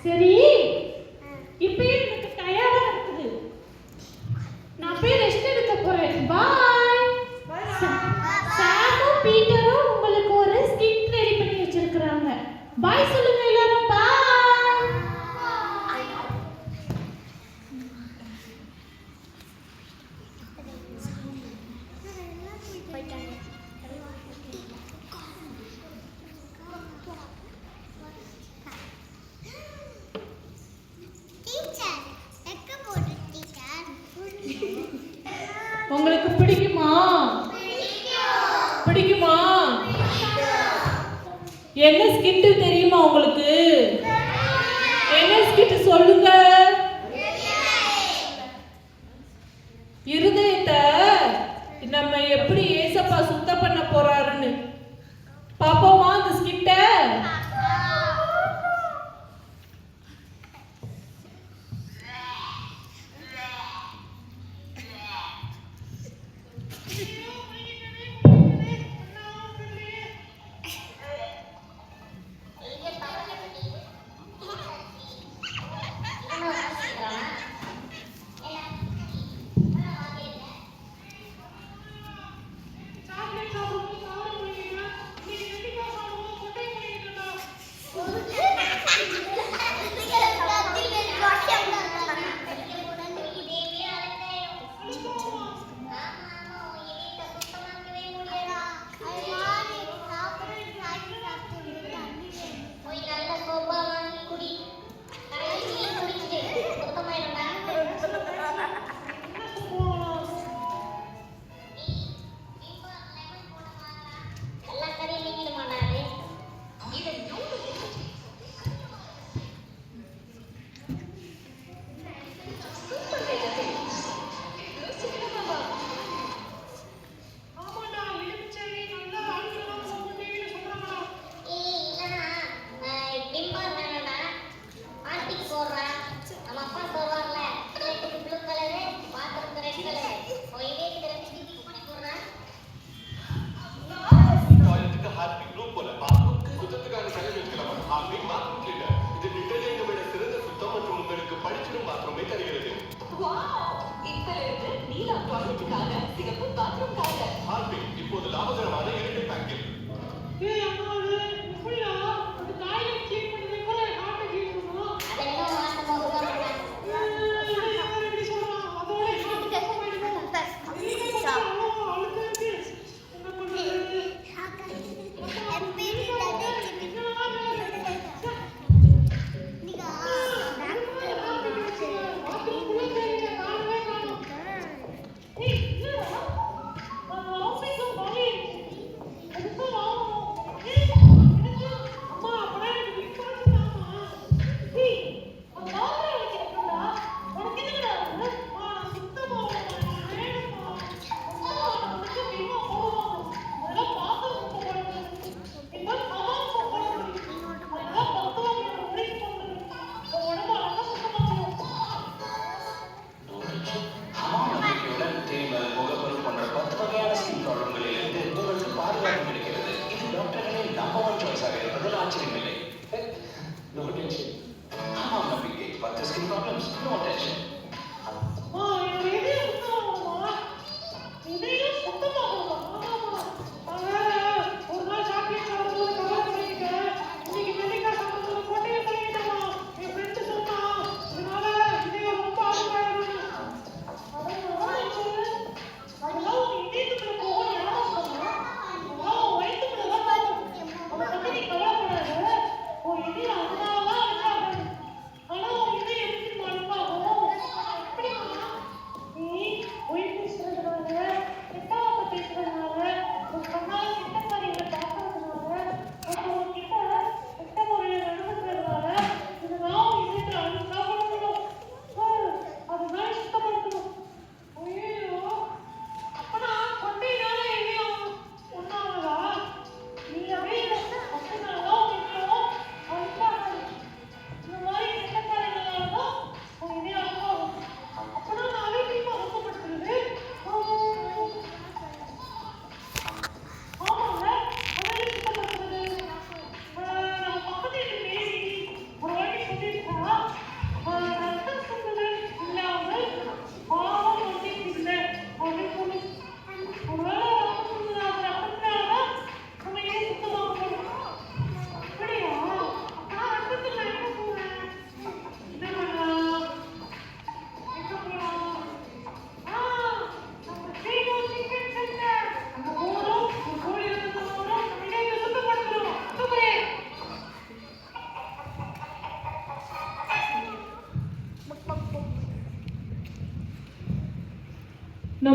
சரி, இப்பயே எனக்கு டயர்டா இருக்குது. நான் போய் ரெஸ்ட் எடுக்க போறேன். பாய். சாமும் பீட்டரும் உங்களுக்கு ஒரு ஸ்கிட் ரெடி பண்ணி வச்சிருக்காங்க. பாய் சொல்லுங்க எல்லாரும். பாய். உங்களுக்கு பிடிக்குமா? பிடிக்குமா? என்ன ஸ்கிட் தெரியுமா உங்களுக்கு? என்ன ஸ்கிட் சொல்லுங்க. இருதயத்தை நம்ம எப்படி ஏசப்பா சுத்தம் பண்ண போறாருன்னு பாப்போமா அந்த ஸ்கிட்ட?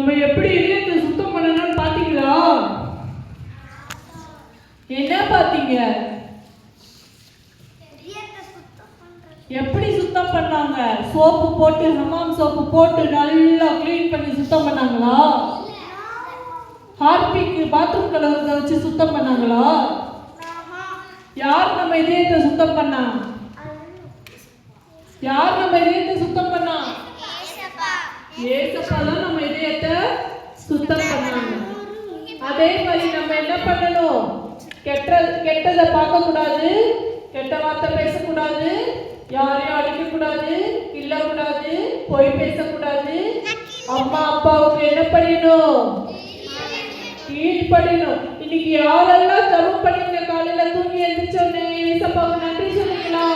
நம்ம எப்படி இதயத்தை சுத்தம் பண்ணணும்னு பாத்தீங்களா? என்ன பாத்தீங்க? எப்படி சுத்தம் பண்ணாங்க? சோப்பு போட்டு, ஹமாம் சோப்பு போட்டு நல்லா க்ளீன் பண்ணி சுத்தம் பண்ணாங்களா? ஹார்பிக் பாத்ரூம் கலர்ல வச்சு சுத்தம் பண்ணாங்களா? யார் நம்ம இதயத்தை சுத்தம் பண்ணா? யார் நம்ம இதயத்தை சுத்தம் பண்ணா? ஏசப்பா தான் நம்ம இதயத்தை சுத்தம் பண்ணாங்க. அதே மாதிரி நம்ம என்ன பண்ணணும்? கெட்டதை பார்க்க கூடாது, கெட்ட வார்த்தை பேசக்கூடாது, யாரையும் அடிக்க கூடாது, கிள்ளக்கூடாது, பொய் பேசக்கூடாது. அம்மா அப்பாவுக்கு என்ன பண்ணணும்? கீழ்ப்படியணும். இன்னைக்கு யாரெல்லாம் ஜெபம் பண்ணீங்க? காலையில தூங்கி எழுந்திரிச்சோன்னே ஏசப்பாவுக்கு நன்றி சொன்னீங்களா?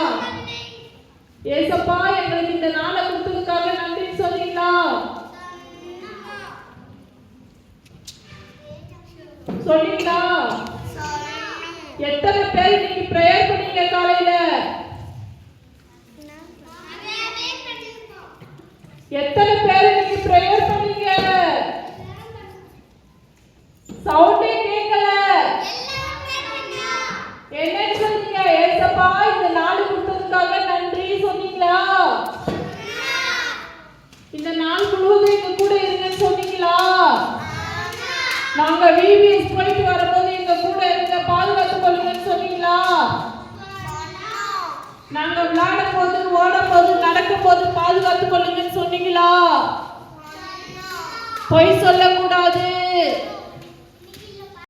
ஏசப்பா எங்களுக்கு இந்த நாளை கொடுத்ததுக்காக நன்றி சொன்னீங்களா? சொன்னீங்களா? எத்தனை பேர் இன்னைக்கு பிரேயர் பண்ணீங்க காலையில? எத்தனை பேர் இன்னைக்கு பிரேயர் பண்ணீங்க? சவுண்டே கேட்கல. என்ன சொன்னீங்க? ஏசப்பா இந்த நாள் கொடுத்ததுக்காக நன்றி சொன்னீங்களா? இந்த நாள் முழுவதும் எங்க கூட இருங்கன்னு சொன்னீங்களா? நாங்க விபிஎஸ் போயிட்டு வரும்போது எங்க கூட இருங்க, பாதுகாத்து கொள்ளுங்கன்னு சொன்னீங்களா? நாங்க விளையாடும் போது, ஓடும் போது, நடக்கும் போது பாதுகாத்து கொள்ளுங்கன்னு சொன்னீங்களா? பொய் சொல்லக்கூடாது,